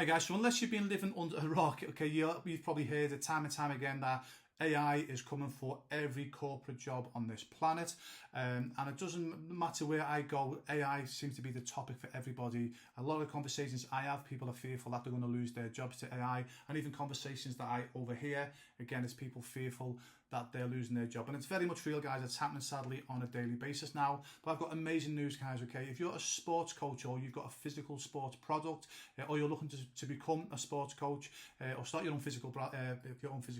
Hi guys, so unless you've been living under a rock, okay, you've probably heard it time and time again that AI is coming for every corporate job on this planet, and it doesn't matter where I go, AI seems to be the topic for everybody. A lot of conversations I have, people are fearful that they're going to lose their jobs to AI, and even conversations that I overhear, again, is people fearful that they're losing their job. And it's very much real, guys. It's happening sadly on a daily basis now. But I've got amazing news, guys, okay? If you're a sports coach or you've got a physical sports product, or you're looking to become a sports coach, or start your own physical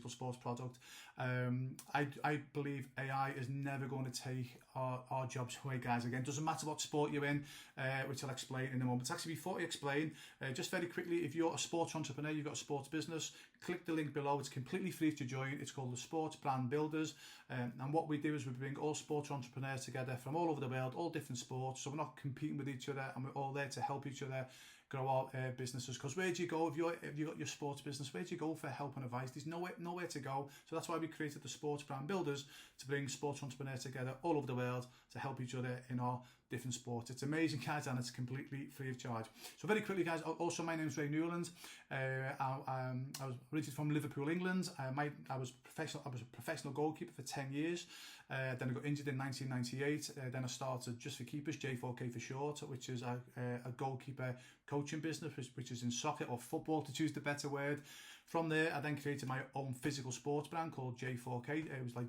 sports product, I believe AI is never going to take our jobs away, guys. Again, doesn't matter what sport you're in, which I'll explain in a moment. Actually, before I explain, just very quickly, if you're a sports entrepreneur, you've got a sports business, click the link below. It's completely free to join. It's called the Sports Brand Builders, and what we do is we bring all sports entrepreneurs together from all over the world, all different sports, so we're not competing with each other, and we're all there to help each other grow our businesses. Because where do you go if you've got your sports business? Where do you go for help and advice? There's nowhere to go. So that's why we created the Sports Brand Builders, to bring sports entrepreneurs together all over the world to help each other in our different sports. It's amazing, guys, and it's completely free of charge. So very quickly, guys, also my name is Ray Newland. I was originally from Liverpool, England. I was a professional goalkeeper for 10 years. Then I got injured in 1998. Then I started Just for Keepers, J4K for short, which is a goalkeeper coaching business, which is in soccer or football, to choose the better word. From there, I then created my own physical sports brand called J4K. It was like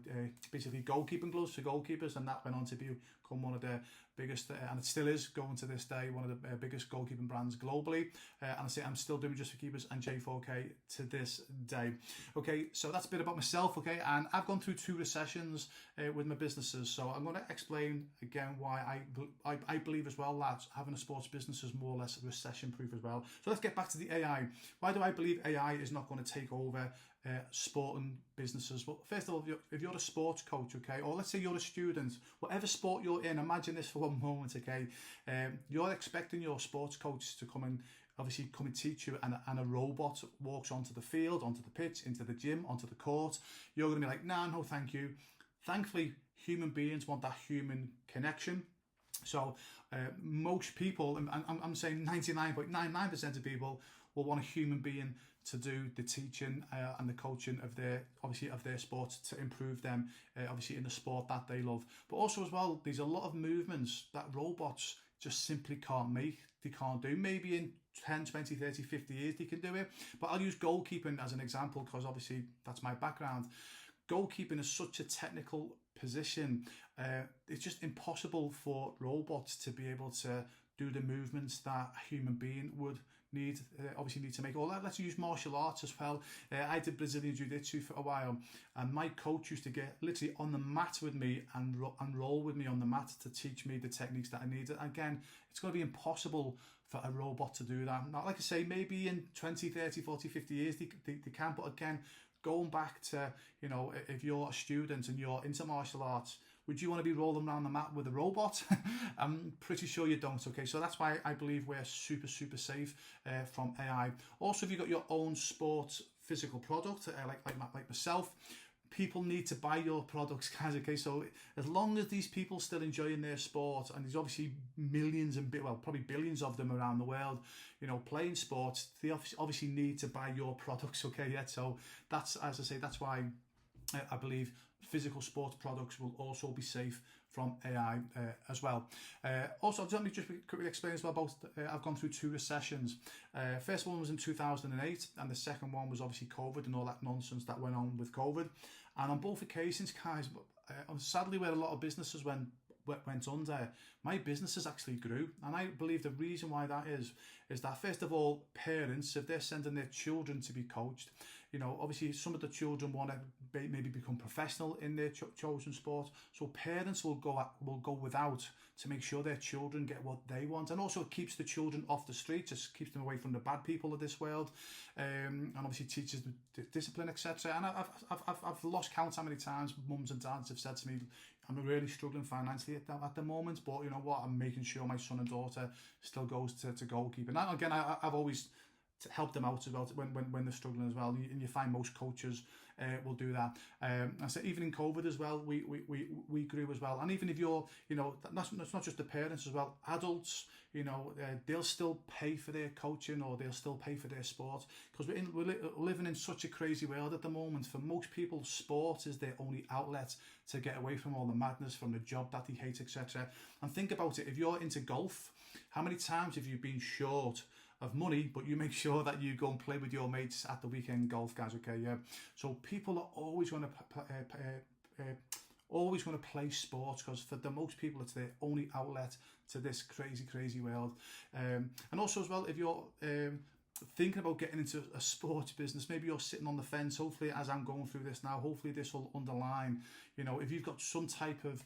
basically goalkeeping gloves for goalkeepers, and that went on to become one of the biggest, and it still is going to this day, one of the biggest goalkeeping brands globally. And I say I'm still doing Just for Keepers and J4K to this day. Okay, so that's a bit about myself, okay, and I've gone through 2 recessions with my businesses, so I'm going to explain again why I believe as well that having a sports business is more or less recession proof as well. So let's get back to the AI. Why do I believe AI is not going to take over sporting businesses? Well, first of all, if you're a sports coach, okay, or let's say you're a student, whatever sport you're in, imagine this for one moment, okay, you're expecting your sports coach to come and teach you, and a robot walks onto the field, onto the pitch, into the gym, onto the court. You're going to be like, nah, no thank you. Thankfully, human beings want that human connection. So most people, and I'm saying 99.99% of people, will want a human being to do the teaching and the coaching of their sport, to improve them obviously in the sport that they love. But also as well, there's a lot of movements that robots just simply can't make, they can't do. Maybe in 10, 20, 30, 50 years they can do it. But I'll use goalkeeping as an example, because obviously that's my background. Goalkeeping is such a technical position. It's just impossible for robots to be able to do the movements that a human being would need to make. Or let's use martial arts as well. I did Brazilian Jiu-Jitsu for a while, and my coach used to get literally on the mat with me and roll with me on the mat to teach me the techniques that I needed. Again, it's going to be impossible for a robot to do that. Now, like I say, maybe in 20, 30, 40, 50 years they can, but again, going back to, if you're a student and you're into martial arts, would you want to be rolling around the mat with a robot? I'm pretty sure you don't, okay? So that's why I believe we're super, super safe from AI. Also, if you've got your own sports physical product, like myself, people need to buy your products, guys, okay? So as long as these people still enjoying their sport, and there's obviously millions and probably billions of them around the world, playing sports, they obviously need to buy your products, okay? Yeah, so that's, as I say, that's why I believe physical sports products will also be safe from AI as well. Also, let me just quickly explain as well about, I've gone through 2 recessions. First one was in 2008, and the second one was obviously COVID and all that nonsense that went on with COVID. And on both occasions, guys, sadly where a lot of businesses went under, my businesses actually grew. And I believe the reason why that is that, first of all, parents, if they're sending their children to be coached, obviously some of the children want to maybe become professional in their chosen sport, so parents will go without to make sure their children get what they want. And also it keeps the children off the street, just keeps them away from the bad people of this world, and obviously teaches them discipline, etc. And I've lost count how many times mums and dads have said to me, I'm really struggling financially at the moment, but you know what, I'm making sure my son and daughter still goes to goalkeeping. Now, again, I've always to help them out as well when they're struggling as well. And you find most coaches will do that. I said even in COVID as well, we grew as well. And even if you're, that's not just the parents as well, adults, they'll still pay for their coaching or they'll still pay for their sport, because we're living in such a crazy world at the moment. For most people, sport is their only outlet to get away from all the madness, from the job that they hate, etc. And think about it, if you're into golf, how many times have you been short of money, but you make sure that you go and play with your mates at the weekend golf, guys? Okay, yeah. So people are always going to play sports, because for the most people it's their only outlet to this crazy world. And also as well, if you're thinking about getting into a sports business, maybe you're sitting on the fence. Hopefully, as I'm going through this now, hopefully this will underline, if you've got some type of,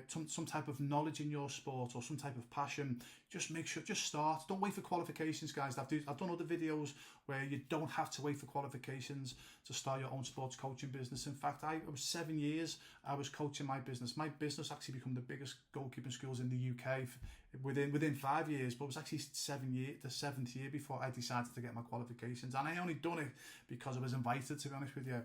some type of knowledge in your sport or some type of passion, just make sure, just start. Don't wait for qualifications, guys. I've done other videos where you don't have to wait for qualifications to start your own sports coaching business. In fact, I was 7 years, I was coaching my business. My business actually became the biggest goalkeeping schools in the UK within 5 years, but it was actually the seventh year before I decided to get my qualifications. And I only done it because I was invited, to be honest with you.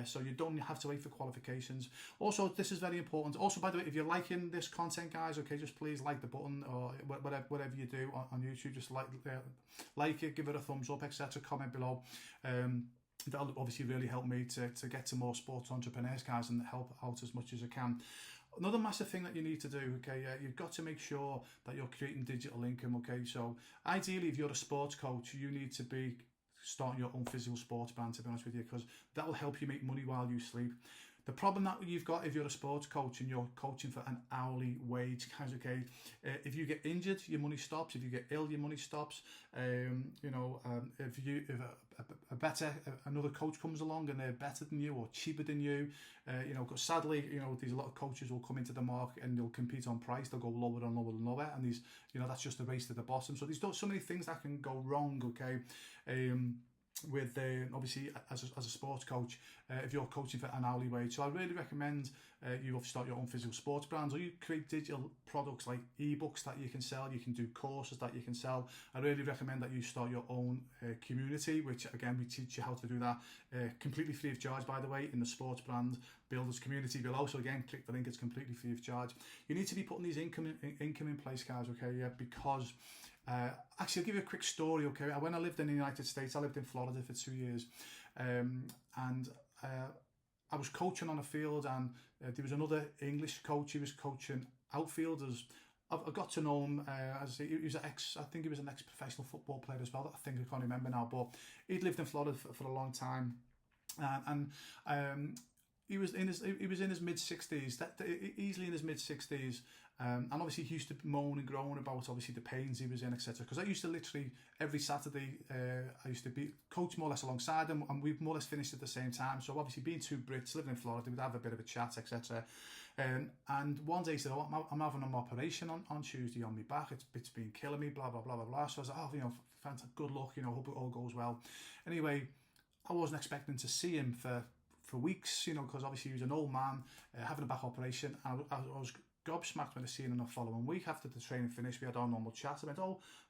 So you don't have to wait for qualifications. Also, this is very important. Also, by the way, if you're liking this content, guys, okay, just please like the button, or whatever you do on YouTube, just like it, give it a thumbs up, etc. Comment below. That'll obviously really help me to get to more sports entrepreneurs, guys, and help out as much as I can. Another massive thing that you need to do, okay, you've got to make sure that you're creating digital income, okay? So ideally, if you're a sports coach, you need to be starting your own physical sports brand, to be honest with you, because that will help you make money while you sleep. The problem that you've got if you're a sports coach and you're coaching for an hourly wage, guys, okay, if you get injured, your money stops. If you get ill, your money stops. If another coach comes along and they're better than you or cheaper than you, because sadly, there's a lot of coaches will come into the market and they'll compete on price. They'll go lower and lower and lower, and these, that's just a race to the bottom. So there's so many things that can go wrong, okay. With obviously as a sports coach, if you're coaching for an hourly wage. So I really recommend you start your own physical sports brands, or you create digital products like ebooks that you can sell. You can do courses that you can sell. I really recommend that you start your own community, which again we teach you how to do that completely free of charge, by the way, in the Sports Brand Builders community below. So again, click the link, it's completely free of charge. You need to be putting these income in place, guys, okay, yeah, because actually I'll give you a quick story, okay. When I lived in the United States, I lived in Florida for 2 years, and I was coaching on a field, and there was another English coach. He was coaching outfielders. I got to know him as he was I think he was an ex-professional football player as well. I think I can't remember now, but he'd lived in Florida for a long time, and he was in his mid-60s, easily in his mid-60s. And obviously he used to moan and groan about obviously the pains he was in, etc. Because I used to literally every Saturday I used to be coach more or less alongside him, and we more or less finished at the same time. So obviously being two Brits living in Florida, we'd have a bit of a chat, etc. And one day he said, I'm having an operation on Tuesday on my back. It's been killing me, blah blah blah blah blah. So I was like, fantastic, good luck, hope it all goes well. Anyway, I wasn't expecting to see him for weeks, because obviously he was an old man having a back operation. And I was gobsmacked when I seen him the following week after the training finished. We had our normal chat. I went,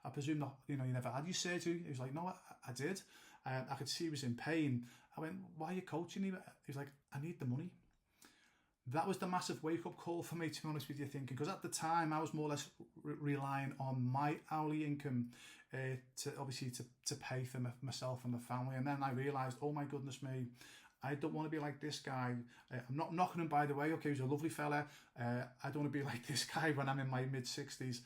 I presume that you never had your surgery. He was like, no, I did. I could see he was in pain. I went, why are you coaching him? He was like, I need the money. That was the massive wake-up call for me, to be honest with you, thinking, because at the time I was more or less relying on my hourly income to pay for myself and my family. And then I realised, oh my goodness me, I don't want to be like this guy. I'm not knocking him, by the way. Okay, he's a lovely fella. I don't want to be like this guy when I'm in my mid-60s,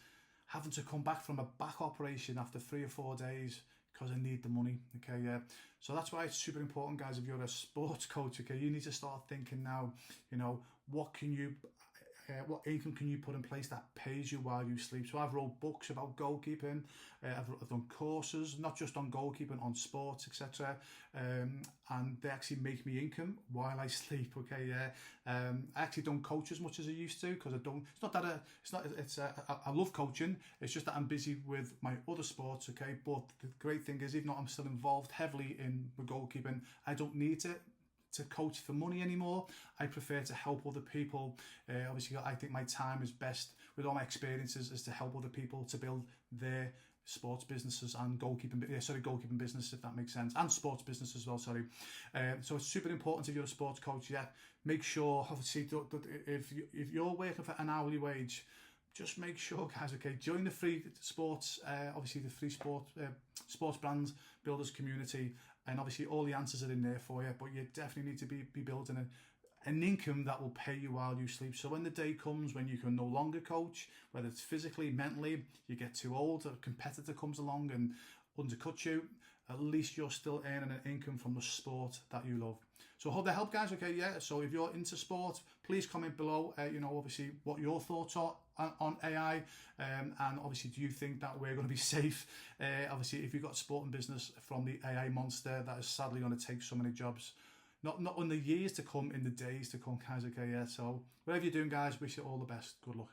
having to come back from a back operation after 3 or 4 days because I need the money. Okay, yeah. So that's why it's super important, guys. If you're a sports coach, okay, you need to start thinking now. What income can you put in place that pays you while you sleep? So I've wrote books about goalkeeping. I've done courses, not just on goalkeeping, on sports, etc. And they actually make me income while I sleep. Okay, yeah. I actually don't coach as much as I used to, because I don't. It's not that I love coaching. It's just that I'm busy with my other sports. Okay, but the great thing is, even though I'm still involved heavily in the goalkeeping, I don't need to coach for money anymore. I prefer to help other people. Obviously, I think my time is best with all my experiences is to help other people to build their sports businesses and goalkeeping business, if that makes sense, and sports business as well, sorry. So it's super important if you're a sports coach, make sure, obviously, if you're working for an hourly wage, just make sure, guys, okay, join the free sports, obviously the free sports brand builders community, and obviously all the answers are in there for you, but you definitely need to be building an income that will pay you while you sleep. So when the day comes when you can no longer coach, whether it's physically, mentally, you get too old, a competitor comes along and undercuts you, at least you're still earning an income from the sport that you love. So I hope that helped, guys. Okay, so if you're into sport, please comment below, obviously what your thoughts are on AI, and obviously, do you think that we're going to be safe? Obviously, if you've got sport and business from the AI monster that is sadly going to take so many jobs, not in the years to come, in the days to come, guys. Okay, so whatever you're doing, guys, wish you all the best. Good luck.